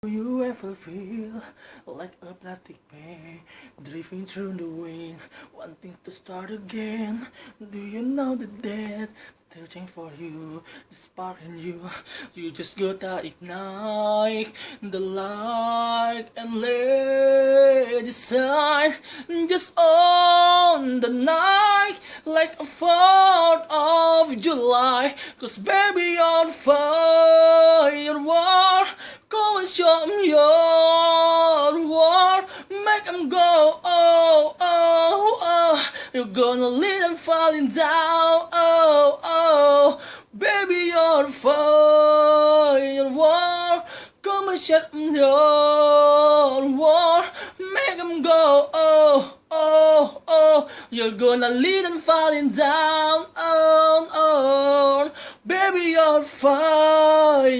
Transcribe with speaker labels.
Speaker 1: Do you ever feel like a plastic bag drifting through the wind, wanting to start again? Do you know that death searching for you, the spark in you? You just gotta ignite the light and let it shine just on the night like a 4th of July. 'Cause baby, on firework, go and show 'em your war. Make 'em go, oh, oh, oh. You're gonna lead 'em falling down, oh, oh. Baby, you're a firework. Come and show 'em your war. Make 'em go, oh, oh, oh. You're gonna lead 'em falling down, oh, oh. Baby, you're a firework.